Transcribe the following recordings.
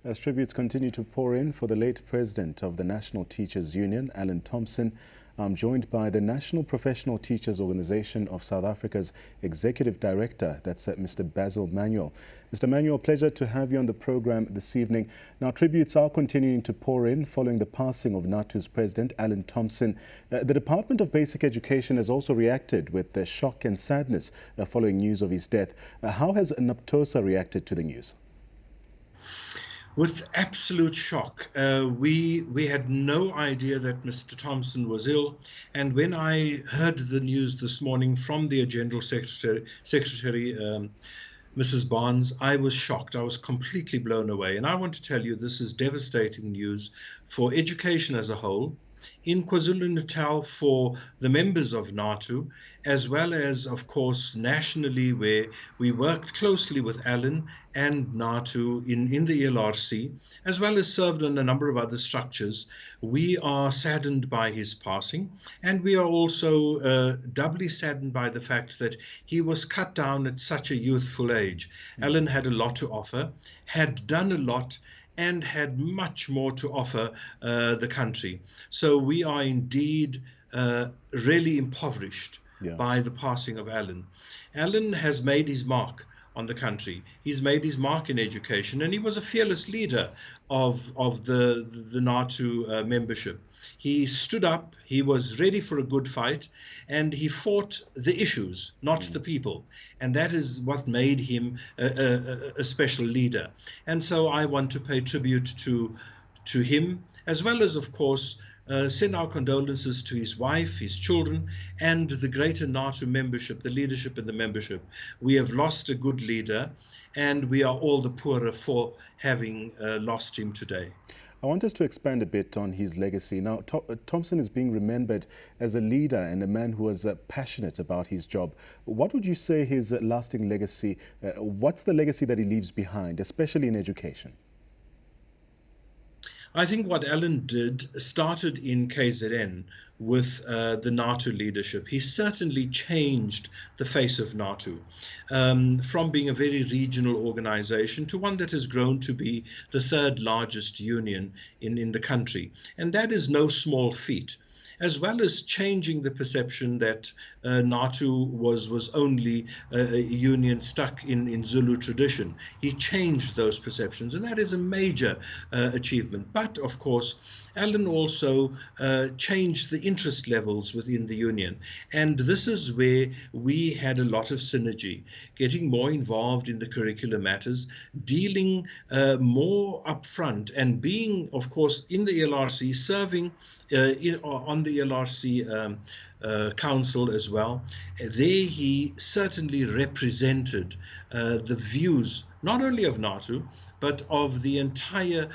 As tributes continue to pour in for the late president of the National Teachers Union, Allan Thompson, I'm joined by the National Professional Teachers Organization of South Africa's Executive Director, that's Mr. Basil Manuel. Mr. Manuel, pleasure to have you on the program this evening. Now, tributes are continuing to pour in following the passing of NATU's president, Allan Thompson. The Department of Basic Education has also reacted with shock and sadness following news of his death. How has Naptosa reacted to the news? With absolute shock. We had no idea that Mr. Thompson was ill, and when I heard the news this morning from the General Secretary, Mrs. Barnes, I was shocked. I was completely blown away. And I want to tell you, this is devastating news for education as a whole, in KwaZulu-Natal for the members of NATU, as well as, of course, nationally, where we worked closely with Allan and NATU in the ELRC, as well as served on a number of other structures. We are saddened by his passing, and we are also doubly saddened by the fact that he was cut down at such a youthful age. Allan had a lot to offer, had done a lot, and had much more to offer the country. So we are indeed really impoverished by the passing of Allan. Allan has made his mark on the country. He's made his mark in education, and he was a fearless leader of the NATU membership. He stood up, he was ready for a good fight, and he fought the issues, not the people. And that is what made him a special leader. And so I want to pay tribute to him, as well as, of course, send our condolences to his wife, his children, and the greater NATU membership, the leadership in the membership. We have lost a good leader, and we are all the poorer for having lost him today. I want us to expand a bit on his legacy. Now, Thompson is being remembered as a leader and a man who was passionate about his job. What would you say his lasting legacy, what's the legacy that he leaves behind, especially in education? I think what Allan did started in KZN with the NATU leadership. He certainly changed the face of NATU from being a very regional organization to one that has grown to be the third largest union in the country. And that is no small feat, as well as changing the perception that NATU was only a union stuck in Zulu tradition. He changed those perceptions, and that is a major achievement. But of course, Allan also changed the interest levels within the union. And this is where we had a lot of synergy, getting more involved in the curricular matters, dealing more upfront, and being, of course, in the ELRC, serving on the ELRC council as well. There he certainly represented the views, not only of NATU, but of the entire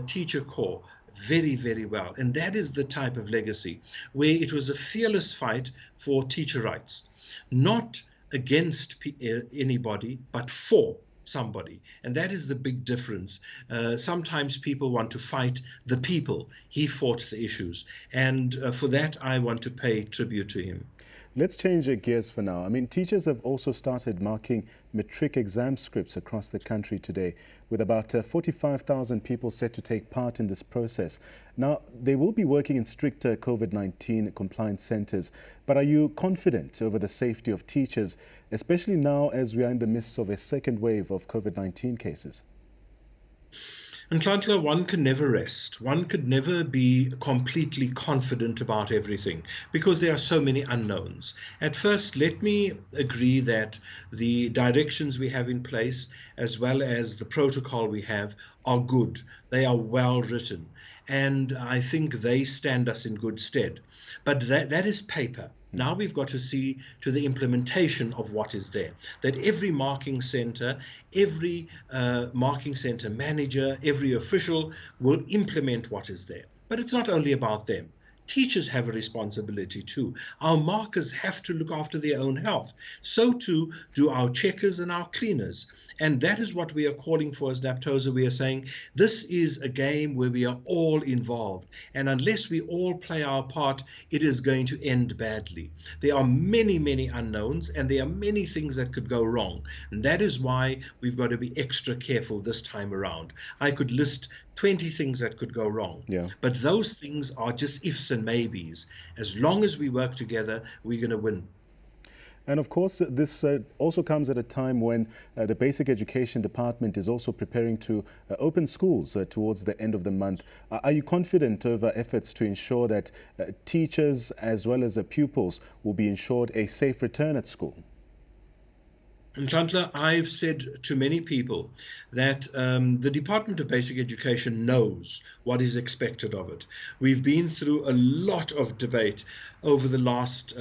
teacher corps very, very well. And that is the type of legacy where it was a fearless fight for teacher rights, not against anybody, but for somebody. And that is the big difference. Sometimes people want to fight the people. He fought the issues. And for that, I want to pay tribute to him. Let's change gears for now. I mean, teachers have also started marking matric exam scripts across the country today, with about 45,000 people set to take part in this process. Now, they will be working in stricter COVID-19 compliance centres, but are you confident over the safety of teachers, especially now as we are in the midst of a second wave of COVID-19 cases? And Klantla, one can never rest. One could never be completely confident about everything because there are so many unknowns. At first, let me agree that the directions we have in place, as well as the protocol we have, are good. They are well written. And I think they stand us in good stead. But that is paper. Now we've got to see to the implementation of what is there, that every marking center, every marking center manager, every official will implement what is there. But it's not only about them. Teachers have a responsibility too. Our markers have to look after their own health. So too do our checkers and our cleaners. And that is what we are calling for as Naptosa. We are saying this is a game where we are all involved. And unless we all play our part, it is going to end badly. There are many, many unknowns, and there are many things that could go wrong. And that is why we've got to be extra careful this time around. I could list 20 things that could go wrong. Yeah. But those things are just ifs and maybes. As long as we work together, we're going to win. And of course, this also comes at a time when the Basic Education Department is also preparing to open schools towards the end of the month. Are you confident over efforts to ensure that teachers as well as pupils will be ensured a safe return at school? And Ntantla, I've said to many people that the Department of Basic Education knows what is expected of it. We've been through a lot of debate over the last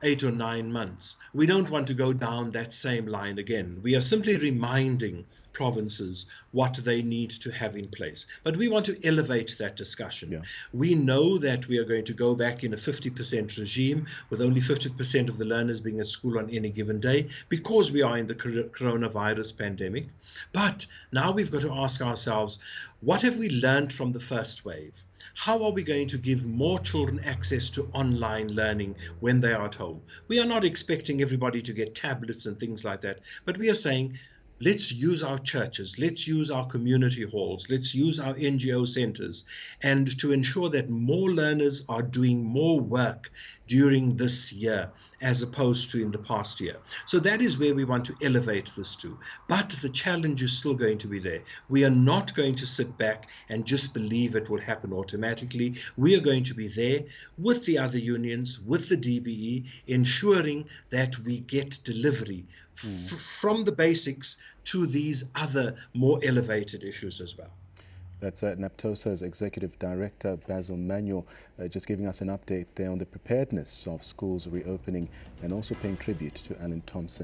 8 or 9 months. We don't want to go down that same line again. We are simply reminding provinces what they need to have in place. But we want to elevate that discussion. Yeah. We know that we are going to go back in a 50% regime with only 50% of the learners being at school on any given day because we are in the coronavirus pandemic. But now we've got to ask ourselves, what have we learned from the first wave? How are we going to give more children access to online learning when they are at home? We are not expecting everybody to get tablets and things like that, but we are saying, let's use our churches, let's use our community halls, let's use our NGO centers, and to ensure that more learners are doing more work during this year as opposed to in the past year. So that is where we want to elevate this to. But the challenge is still going to be there. We are not going to sit back and just believe it will happen automatically. We are going to be there with the other unions, with the DBE, ensuring that we get delivery from the basics to these other more elevated issues as well. That's Naptosa's Executive Director, Basil Manuel, just giving us an update there on the preparedness of schools reopening and also paying tribute to Allan Thompson.